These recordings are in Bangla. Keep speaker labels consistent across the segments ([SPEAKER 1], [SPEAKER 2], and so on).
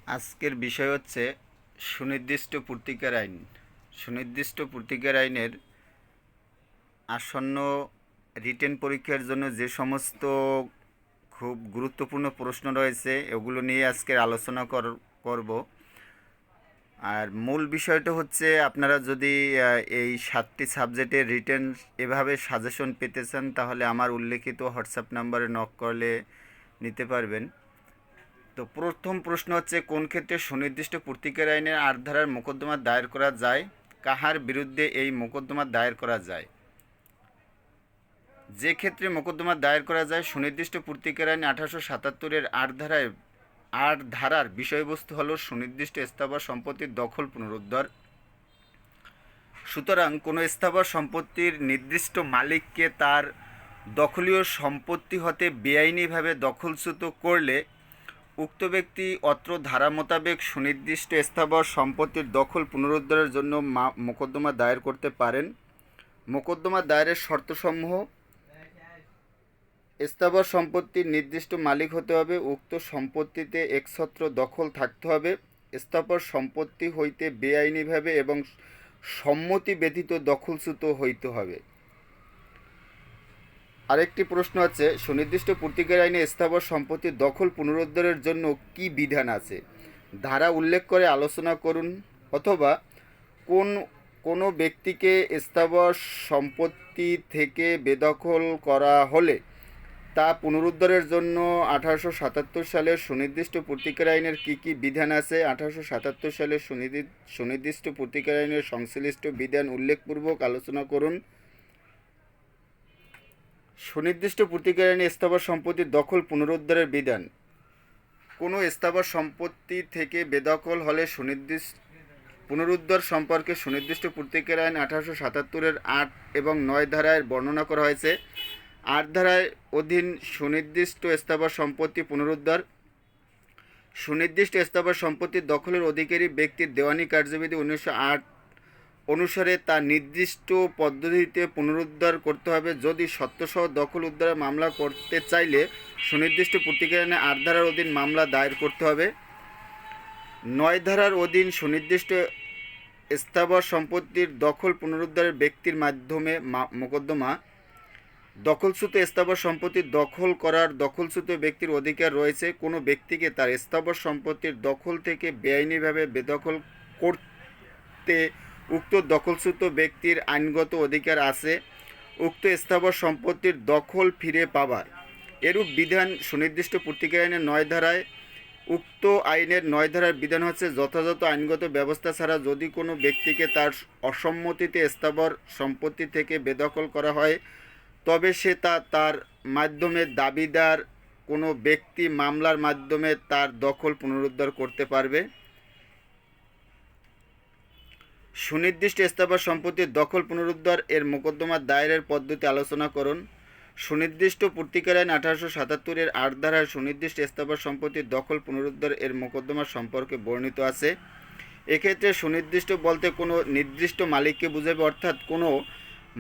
[SPEAKER 1] আজকের বিষয় হচ্ছে সুনির্দিষ্ট পূর্তিকার আইন। সুনির্দিষ্ট পূর্তিকার আইনের আসন্ন রিটেন পরীক্ষার জন্য যে সমস্ত খুব গুরুত্বপূর্ণ প্রশ্ন রয়েছে এগুলো নিয়ে আজকের আলোচনা করব। আর মূল বিষয়টা হচ্ছে আপনারা যদি এই 7টি সাবজেক্টের রিটেন এভাবে সাজেশন পেতে চান তাহলে আমার উল্লেখিত হোয়াটসঅ্যাপ নাম্বারে নক করলে নিতে পারবেন। তো প্রথম প্রশ্ন হচ্ছে, কোন ক্ষেত্রে সুনির্দিষ্ট পূর্তিকার আইনের 8 ধারার মোকদ্দমা দায়ের করা যায়? কাহার বিরুদ্ধে এই মোকদ্দমা দায়ের করা যায়? যে ক্ষেত্রে মোকদ্দমা দায়ের করা যায়, সুনির্দিষ্ট পূর্তিকার আইন 1877-এর 8 ধারার বিষয়বস্তু হল সুনির্দিষ্ট স্থাবর সম্পত্তির দখল পুনরুদ্ধার। সুতরাং কোনো স্থাবর সম্পত্তির নির্দিষ্ট মালিককে তার দখলীয় সম্পত্তি হতে বেআইনিভাবে দখলচ্যুত করলে উক্ত ব্যক্তি অত্র ধারা মোতাবেক সুনির্দিষ্ট স্থাবর সম্পত্তির দখল পুনরুদ্ধারের জন্য মোকদ্দমা দায়ের করতে পারেন। মোকদ্দমা দায়েরের শর্তসমূহ: স্থাবর সম্পত্তির নির্দিষ্ট মালিক হতে হবে, উক্ত সম্পত্তিতে একছত্র দখল থাকতে হবে, স্থাবর সম্পত্তি হইতে বেআইনিভাবে এবং সম্মতি ব্যতীত দখলচ্যুত হইতে হবে। আরেকটি প্রশ্ন আছে, সুনির্দিষ্ট পূর্তিকার আইনে স্থাবর সম্পত্তির দখল পুনরুদ্ধারের জন্য কি বিধান আছে? ধারা উল্লেখ করে আলোচনা করুন। অথবা কোনো ব্যক্তিকে স্থাবর সম্পত্তি থেকে বেদখল করা হলে তা পুনরুদ্ধারের জন্য 1877 সালের সুনির্দিষ্ট পূর্তিকার আইনের কী কী বিধান আছে? 1877 সালের সুনির্দিষ্ট পূর্তিকার আইনের সংশ্লিষ্ট বিধান উল্লেখপূর্বক আলোচনা করুন। সুনির্দিষ্ট পূর্তিকার আইনে স্থাবর সম্পত্তির দখল পুনরুদ্ধারের বিধান: কোনো স্থাবর সম্পত্তি থেকে বেদখল হলে পুনরুদ্ধার সম্পর্কে সুনির্দিষ্ট পূর্তিকার আইন 1877-এর 8 এবং 9 ধারায় বর্ণনা করা হয়েছে। 8 ধারায় অধীন সুনির্দিষ্ট স্থাবর সম্পত্তি পুনরুদ্ধার: সুনির্দিষ্ট স্থাবর সম্পত্তির দখলের অধিকারী ব্যক্তির দেওয়ানি কার্যবিধি 1908 অনুসারে তা নির্দিষ্ট পদ্ধতিতে পুনরুদ্ধার করতে হবে। যদি সত্যসহ দখল উদ্ধারের মামলা করতে চাইলে সুনির্দিষ্ট পূর্তিকার আইনে 8 ধারার অধীন মামলা দায়ের করতে হবে। 9 ধারার অধীন সুনির্দিষ্ট স্থাবর সম্পত্তির দখল পুনরুদ্ধারের ব্যক্তির মাধ্যমে মোকদ্দমা। দখলচ্যুত স্থাবর সম্পত্তি দখল করার দখলচ্যুত ব্যক্তির অধিকার রয়েছে। কোনো ব্যক্তিকে তার স্থাবর সম্পত্তির দখল থেকে বেআইনিভাবে বেদখল করতে উক্ত দখলচ্যুত ব্যক্তির আইনগত অধিকার আছে উক্ত স্থাবর সম্পত্তির দখল ফিরে পাবার। এরূপ বিধান সুনির্দিষ্ট পূর্তিকার আইনের 9 ধারায়। উক্ত আইনের 9 ধারার বিধান হচ্ছে, যথাযথ আইনগত ব্যবস্থা ছাড়া যদি কোনো ব্যক্তিকে তার অসম্মতিতে স্থাবর সম্পত্তি থেকে বেদখল করা হয় তবে সে তার মাধ্যমে দাবিদার কোনো ব্যক্তি মামলার মাধ্যমে তার দখল পুনরুদ্ধার করতে পারবে। সুনির্দিষ্ট স্থাবর সম্পত্তির দখল পুনরুদ্ধার এর মোকদ্দমা দায়েরের পদ্ধতি আলোচনা করুন। সুনির্দিষ্ট পূর্তিকার আইন 1877-এর 8 ধারায় সুনির্দিষ্ট স্থাবর সম্পত্তির দখল পুনরুদ্ধার এর মোকদ্দমা সম্পর্কে বর্ণিত আছে। এক্ষেত্রে সুনির্দিষ্ট বলতে কোনো নির্দিষ্ট মালিককে বুঝাবে, অর্থাৎ কোনো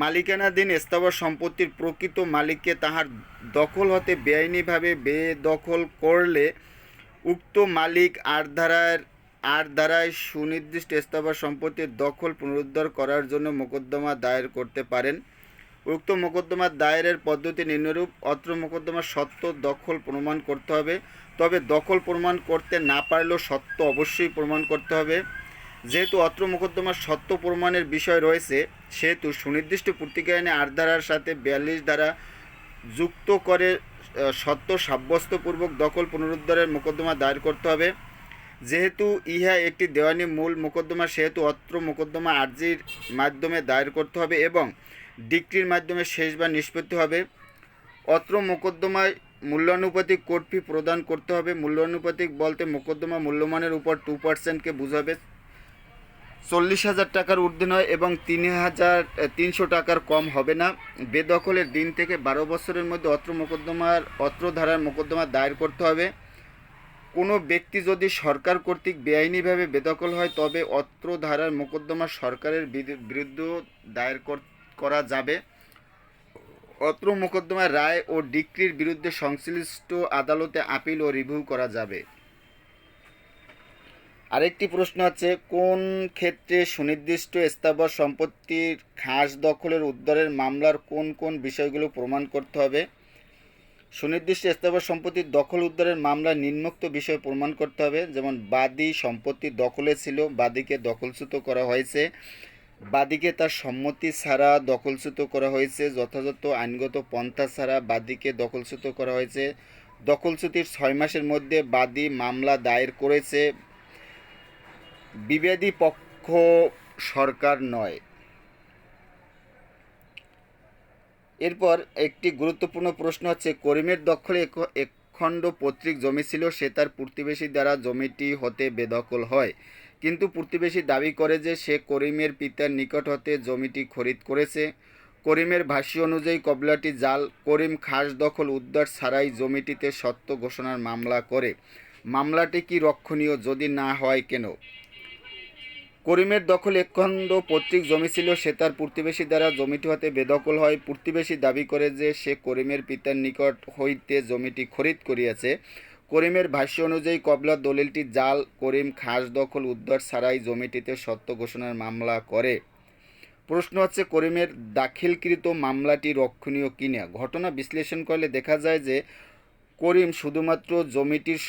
[SPEAKER 1] মালিকানাধীন স্থাবর সম্পত্তির প্রকৃত মালিককে তাহার দখল হতে বেআইনিভাবে বেদখল করলে উক্ত মালিক 8 ধারায় সুনির্দিষ্ট স্থাবর সম্পত্তির দখল পুনরুদ্ধার করার জন্য মোকদ্দমা দায়ের করতে পারেন। উক্ত মোকদ্দমা দায়েরের পদ্ধতি নিম্নরূপ: অত্র মোকদ্দমার সত্য দখল প্রমাণ করতে হবে, তবে দখল প্রমাণ করতে না পারলেও সত্য অবশ্যই প্রমাণ করতে হবে। যেহেতু অত্র মোকদ্দমার সত্য প্রমাণের বিষয় রয়েছে সেহেতু সুনির্দিষ্ট পূর্তিকার আইনে 8 ধারার সাথে 42 ধারা যুক্ত করে সত্য সাব্যস্তপূর্বক দখল পুনরুদ্ধারের মোকদ্দমা দায়ের করতে হবে। যেহেতু ইহা একটি দেওয়ানি মূল মোকদ্দমা সেহেতু অত্র মোকদ্দমা আর্জির মাধ্যমে দায়ের করতে হবে এবং ডিক্রির মাধ্যমে শেষ বা নিষ্পত্তি হবে। অত্র মোকদ্দমায় মূল্যানুপাতিক কোর্ট ফি প্রদান করতে হবে। মূল্যানুপাতিক বলতে মোকদ্দমা মূল্যমানের উপর 2%-কে বুঝাবে। 40,000 টাকার ঊর্ধ্বে নয় এবং 3,300 টাকার কম হবে না। বেদখলের দিন থেকে 12 বছরের মধ্যে অত্র ধারার মোকদ্দমা দায়ের করতে হবে। কোনো ব্যক্তি যদি সরকার কর্তৃক বেআইনিভাবে বেদখল হয় তবে অত্র ধারার মোকদ্দমা সরকারের বিরুদ্ধে দায়ের করা যাবে। অত্র মোকদ্দমার রায় ও ডিক্রির বিরুদ্ধে সংশ্লিষ্ট আদালতে আপিল ও রিভিউ করা যাবে। আরেকটি প্রশ্ন হচ্ছে, কোন ক্ষেত্রে সুনির্দিষ্ট স্থাবর সম্পত্তির খাস দখলের উদ্ধারের মামলার কোন কোন বিষয়গুলো প্রমাণ করতে হবে? সুনির্দিষ্ট স্থাবর সম্পত্তির দখল উদ্ধারের মামলা নিম্নোক্ত বিষয় প্রমাণ করতে হবে, যেমন বাদী সম্পত্তি দখলে ছিল, বাদীকে দখলচ্যুত করা হয়েছে, বাদীকে তার সম্মতি ছাড়া দখলচ্যুত করা হয়েছে, যথাযথ আইনগত পন্থা ছাড়া বাদীকে দখলচ্যুত করা হয়েছে, দখলচ্যুতির 6 মাসের মধ্যে বাদী মামলা দায়ের করেছে, বিবাদী পক্ষ সরকার নয়। এরপর একটি গুরুত্বপূর্ণ প্রশ্ন হচ্ছে, করিমের দখলে একখণ্ড পৈতৃক জমি ছিল, সে তার প্রতিবেশী দ্বারা জমিটি হতে বেদখল হয়, কিন্তু প্রতিবেশী দাবি করে যে সে করিমের পিতার নিকট হতে জমিটি খরিদ করেছে। করিমের ভাষ্য অনুযায়ী কবলাটি জাল। করিম খাস দখল উদ্ধার ছাড়াই জমিটিতে সত্য ঘোষণার মামলা করে। মামলাটি কি রক্ষণীয়? যদি না হয় কেন? করিমের দখলে একখণ্ড পৈতৃক জমি ছিল, সে তার প্রতিবেশী দ্বারা জমিটি হতে বেদখল হয়। প্রতিবেশী দাবি করে যে সে করিমের পিতার নিকট হইতে জমিটি খরিদ করিয়াছে। করিমের ভাষ্য অনুযায়ী কবলা দলিলটি জাল। করিম খাস দখল উদ্ধার ছাড়াই জমিটিতে সত্য ঘোষণার মামলা করে। প্রশ্ন হচ্ছে, করিমের দাখিলকৃত মামলাটি রক্ষণীয় কিনা? ঘটনা বিশ্লেষণ করলে দেখা যায় যে করিম শুধুমাত্র জমিটির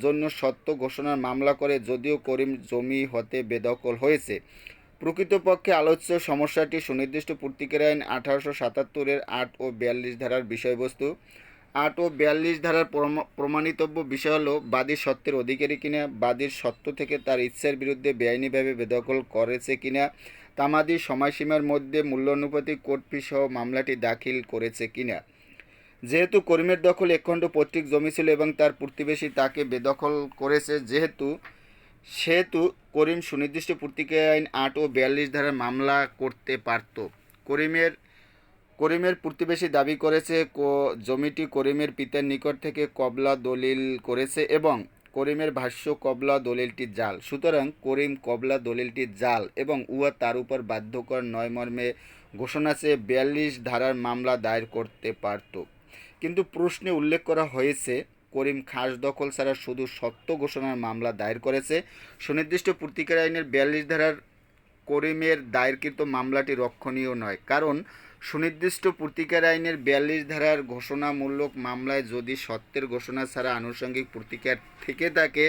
[SPEAKER 1] জন্য সত্য ঘোষণার মামলা করে, যদিও করিম জমি হতে বেদখল হয়েছে। প্রকৃতপক্ষে আলোচ্য সমস্যাটি সুনির্দিষ্ট পূর্তিকার আইন 1877-এর 8 ও 42 ধারার বিষয়বস্তু। 8 ও 42 ধারার প্রমাণিতব্য বিষয় হল বাদী সত্ত্বের অধিকারী কিনা, বাদীর সত্ত্ব থেকে তার ইচ্ছার বিরুদ্ধে বেআইনিভাবে বেদখল করেছে কিনা, তামাদি সময়সীমার মধ্যে মূল্যানুপাতিক কোর্ট ফি সহ মামলাটি দাখিল করেছে কিনা। যেহেতু করিমের দখল একখণ্ড পৈতৃক জমি ছিল এবং তার প্রতিবেশী তাকে বেদখল করেছে, সেহেতু করিম সুনির্দিষ্ট পূর্তিকার আইন 8 ও 42 ধারার মামলা করতে পারত। করিমের প্রতিবেশী দাবি করেছে জমিটি করিমের পিতার নিকট থেকে কবলা দলিল করেছে এবং করিমের ভাষ্য কবলা দলিলটি জাল। সুতরাং করিম কবলা দলিলটি জাল এবং উহা তার উপর বাধ্যকর নয় মর্মে ঘোষণা চেয়ে 42 ধারার মামলা দায়ের করতে পারত। কিন্তু প্রশ্নে উল্লেখ করা হয়েছে করিম খাস দখল ছাড়া শুধু সত্য ঘোষণার মামলা দায়ের করেছে। সুনির্দিষ্ট পূর্তিকার আইনের 42 ধারার করিমের দায়েরকৃত মামলাটি রক্ষণীয় নয়, কারণ সুনির্দিষ্ট পূর্তিকার আইনের 42 ধারার ঘোষণামূলক মামলায় যদি সত্যের ঘোষণা ছাড়া আনুষঙ্গিক পূর্তিকার থেকে থাকে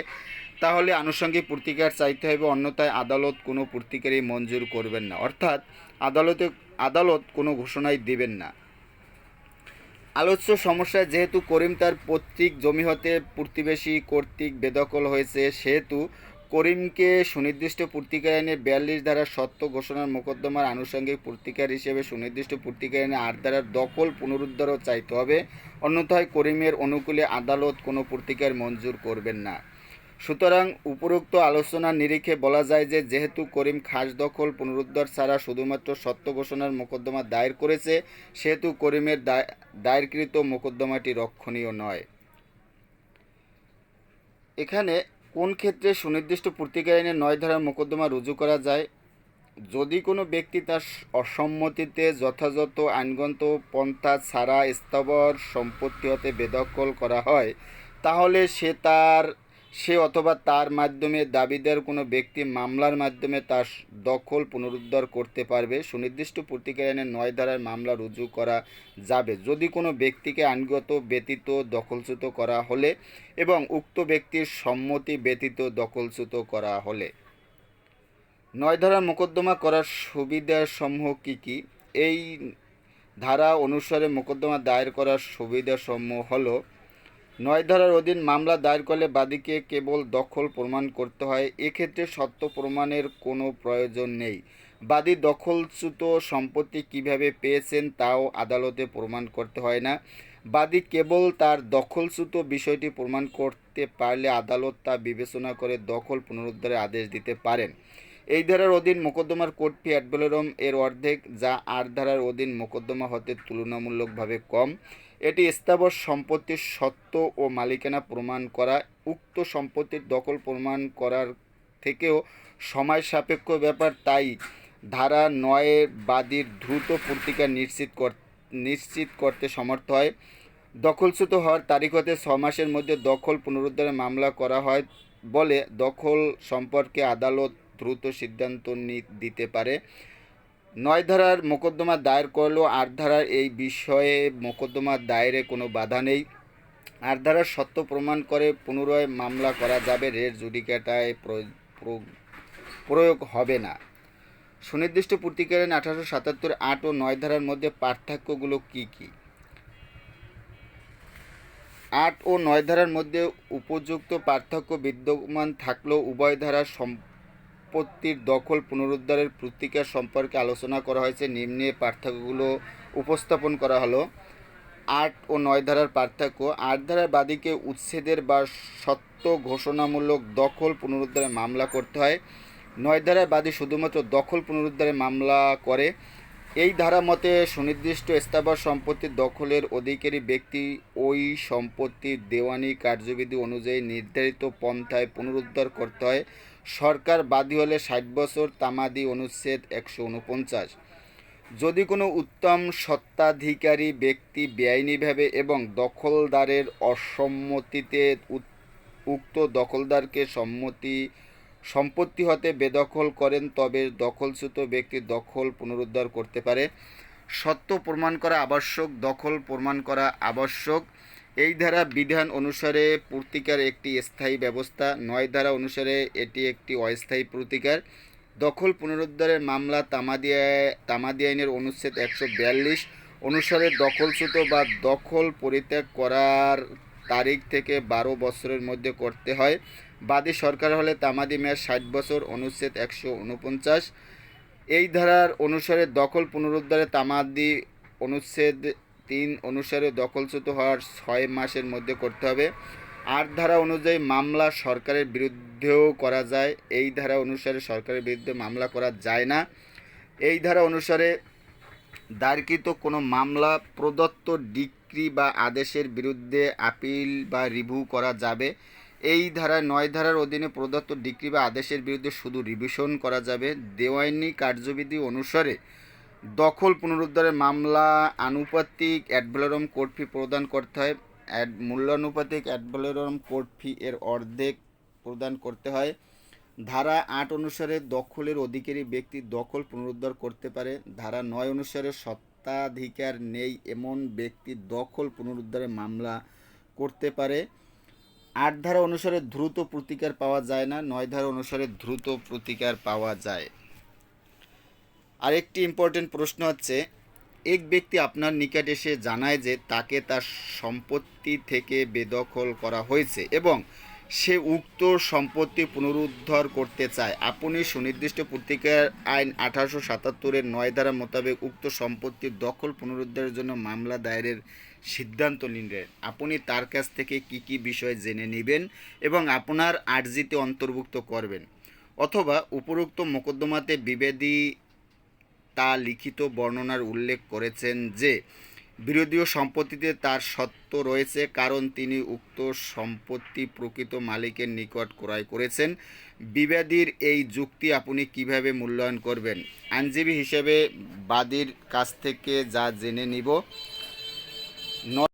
[SPEAKER 1] তাহলে আনুষঙ্গিক পূর্তিকার চাইতে হবে, অন্যথায় আদালত কোনো পূর্তিকারই মঞ্জুর করবেন না, অর্থাৎ আদালত কোনো ঘোষণাই দেবেন না। আলোচ্য সমস্যায় যেহেতু করিম তার পৈতৃক জমি হতে প্রতিবেশী কর্তৃক বেদখল হয়েছে, সেহেতু করিমকে সুনির্দিষ্ট পূর্তিকার আইনের 42 ধারার সত্য ঘোষণার মোকদ্দমার আনুষঙ্গিক পূর্তিকার হিসেবে সুনির্দিষ্ট পূর্তিকার আইনে 8 ধারার দখল পুনরুদ্ধারও চাইতে হবে, অন্যথায় করিমের অনুকূলে আদালত কোনো পূর্তিকার মঞ্জুর করবেন না। সুতরাং উপরোক্ত আলোচনার নিরিখে বলা যায় যে যেহেতু করিম খাস দখল পুনরুদ্ধার ছাড়া শুধুমাত্র সত্য ঘোষণার মোকদ্দমা দায়ের করেছে, সেহেতু করিমের দায়েরকৃত মোকদ্দমাটি রক্ষণীয় নয়। এখানে কোন ক্ষেত্রে সুনির্দিষ্ট পূর্তিকার আইনে 9 ধারার মোকদ্দমা রুজু করা যায়? যদি কোনো ব্যক্তি তার অসম্মতিতে যথাযথ আইনগত পন্থা ছাড়া স্থাবর সম্পত্তি হতে বেদখল করা হয়, তাহলে সে অথবা তার মাধ্যমে দাবিদার কোনো ব্যক্তি মামলার মাধ্যমে তার দখল পুনরুদ্ধার করতে পারবে। সুনির্দিষ্ট পূর্তিকার আইনে 9 ধারার মামলা রুজু করা যাবে যদি কোনো ব্যক্তিকে আইনগত ব্যতীত দখলচ্যুত করা হলে এবং উক্ত ব্যক্তির সম্মতি ব্যতীত দখলচ্যুত করা হলে। 9 ধারার মোকদ্দমা করার সুবিধাসমূহ কী কী? এই ধারা অনুসারে মোকদ্দমা দায়ের করার সুবিধাসমূহ হলো, 9 ধারার অধীন মামলা দায়ের করলে বাদীকে কেবল দখল প্রমাণ করতে হয়। এক্ষেত্রে সত্য প্রমাণের কোনো প্রয়োজন নেই। বাদী দখলচ্যুত সম্পত্তি কিভাবে পেয়েছেন তাও আদালতে প্রমাণ করতে হয় না। বাদী কেবল তার দখলচ্যুত বিষয়টি প্রমাণ করতে পারলে আদালত তা বিবেচনা করে দখল পুনরুদ্ধারের আদেশ দিতে পারেন। এই ধারার অধীন মোকদ্দমার কোর্ট ফি অ্যাড ভ্যালোরম এর অর্ধেক, যা 8 ধারার অধীন মোকদ্দমা হতে তুলনামূলকভাবে কম। এটি স্থাবর সম্পত্তির সত্ত্ব ও মালিকানা প্রমাণ করা, উক্ত সম্পত্তির দখল প্রমাণ করার থেকেও সময় সাপেক্ষ ব্যাপার, তাই ধারা 9 বাদীর দ্রুত পূর্তিকার নিশ্চিত করতে সমর্থ হয়। দখলচ্যুত হওয়ার তারিখ হতে 6 মাসের মধ্যে দখল পুনরুদ্ধারের মামলা করা হয় বলে দখল সম্পর্কে আদালত দ্রুত সিদ্ধান্ত দিতে পারে। ৯ ধারার মোকদ্দমা দায়ের করলেও ৮ ধারার এই বিষয়ে মোকদ্দমা দায়েরে কোনো বাধা নেই। ৮ ধারার সত্য প্রমাণ করে পুনরায় মামলা করা যাবে, রের জুডিকাটায় প্রয়োগ হবে না। সুনির্দিষ্ট পূর্তিকারী আইন ১৮৭৭ ৮ ও ৯ ধারার মধ্যে পার্থক্যগুলো কী কী? ৮ ও ৯ ধারার মধ্যে উপযুক্ত পার্থক্য বিদ্যমান থাকলেও উভয় ধারার সম্পত্তির দখল পুনরুদ্ধারের প্রতিকার সম্পর্কে আলোচনা করা হয়েছে। নিম্নে পার্থক্যগুলো উপস্থাপন করা হলো। ৮ ও ৯ ধারার পার্থক্য: ৮ ধারার বাদীকে উচ্ছেদের বা সত্য ঘোষণামূলক দখল পুনরুদ্ধারে মামলা করতে হয়। ৯ ধারার বাদী শুধুমাত্র দখল পুনরুদ্ধারে মামলা করে। এই ধারা মতে সুনির্দিষ্ট স্থাবর সম্পত্তির দখলের অধিকারী ব্যক্তি ওই সম্পত্তির দেওয়ানি কার্যবিধি অনুযায়ী নির্ধারিত পন্থায় পুনরুদ্ধার করতে হয়। সরকার বাদী হলে ৬০ বছর, তামাদি অনুচ্ছেদ ১৪৯। যদি কোনো উত্তম স্বত্বাধিকারী ব্যক্তি বেআইনিভাবে এবং দখলদারের অসম্মতিতে উক্ত দখলদারকে সম্পত্তি হতে বেদখল করেন, তবে দখলচ্যুত ব্যক্তি দখল পুনরুদ্ধার করতে পারে। সত্য প্রমাণ করা আবশ্যক, দখল প্রমাণ করা আবশ্যক। এই ধারা বিধান অনুসারে প্রতিকার একটি স্থায়ী ব্যবস্থা। ৯ ধারা অনুসারে এটি একটি অস্থায়ী প্রতিকার। দখল পুনরুদ্ধারের মামলা তামাদি আইনের অনুচ্ছেদ ১৪২ অনুসারে দখলচ্যুত বা দখল পরিত্যাগ করার তারিখ থেকে ১২ বছরের মধ্যে করতে হয়। বাদী সরকার হলে তামাদি মেয়াদ ৬০ বছর, অনুচ্ছেদ ১৪৯। এই ধারার অনুসারে দখল পুনরুদ্ধারে তামাদি অনুচ্ছেদ ৩ অনুসারে দখলচ্যুত হওয়ার ৬ মাসের মধ্যে করতে হবে। ৮ ধারা অনুযায়ী মামলা সরকারের বিরুদ্ধেও করা যায়। এই ধারা অনুসারে সরকারের বিরুদ্ধে মামলা করা যায় না। এই ধারা অনুসারে দায়েরকৃত কোনো মামলা প্রদত্ত ডিক্রি বা আদেশের বিরুদ্ধে আপিল বা রিভিউ করা যাবে। এই ধারায় ৯ ধারার অধীনে প্রদত্ত ডিক্রি বা আদেশের বিরুদ্ধে শুধু রিভিশন করা যাবে। দেওয়ানি কার্যবিধি অনুসারে দখল পুনরুদ্ধারের মামলা আনুপাতিক অ্যাড ভ্যালোরাম কোর্ট ফি প্রদান করতে হয়। মূল্যানুপাতিক অ্যাড ভ্যালোরাম কোর্ট ফি এর অর্ধেক প্রদান করতে হয়। ধারা ৮ অনুসারে দখলের অধিকারী ব্যক্তি দখল পুনরুদ্ধার করতে পারে। ধারা ৯ অনুসারে স্বত্বাধিকার নেই এমন ব্যক্তি দখল পুনরুদ্ধারের মামলা করতে পারে। ৮ ধারা অনুসারে দ্রুত প্রতিকার পাওয়া যায় না। ৯ ধারা অনুসারে দ্রুত প্রতিকার পাওয়া যায়। আরেকটি ইম্পর্টেন্ট প্রশ্ন হচ্ছে, এক ব্যক্তি আপনার নিকট এসে জানায় যে তাকে তার সম্পত্তি থেকে বেদখল করা হয়েছে এবং সে উক্ত সম্পত্তি পুনরুদ্ধার করতে চায়। আপনি সুনির্দিষ্ট প্রতিকার আইন ১৮৭৭-এর ৯ ধারা মোতাবেক উক্ত সম্পত্তির দখল পুনরুদ্ধারের জন্য মামলা দায়েরের সিদ্ধান্ত নিলেন। আপনি তার কাছ থেকে কী কী বিষয় জেনে নেবেন এবং আপনার আর্জিতে অন্তর্ভুক্ত করবেন, অথবা উপরোক্ত মোকদ্দমাতে বিবাদী তা লিখিত বর্ণনার উল্লেখ করেছেন যে বিরোধীয় সম্পত্তিতে তার সত্ত্ব রয়েছে, কারণ তিনি উক্ত সম্পত্তি প্রকৃত মালিকের নিকট ক্রয় করেছেন। বিবাদীর এই যুক্তি আপনি কিভাবে মূল্যায়ন করবেন? আইনজীবী হিসেবে বাদীর কাছ থেকে যা জেনে নিব।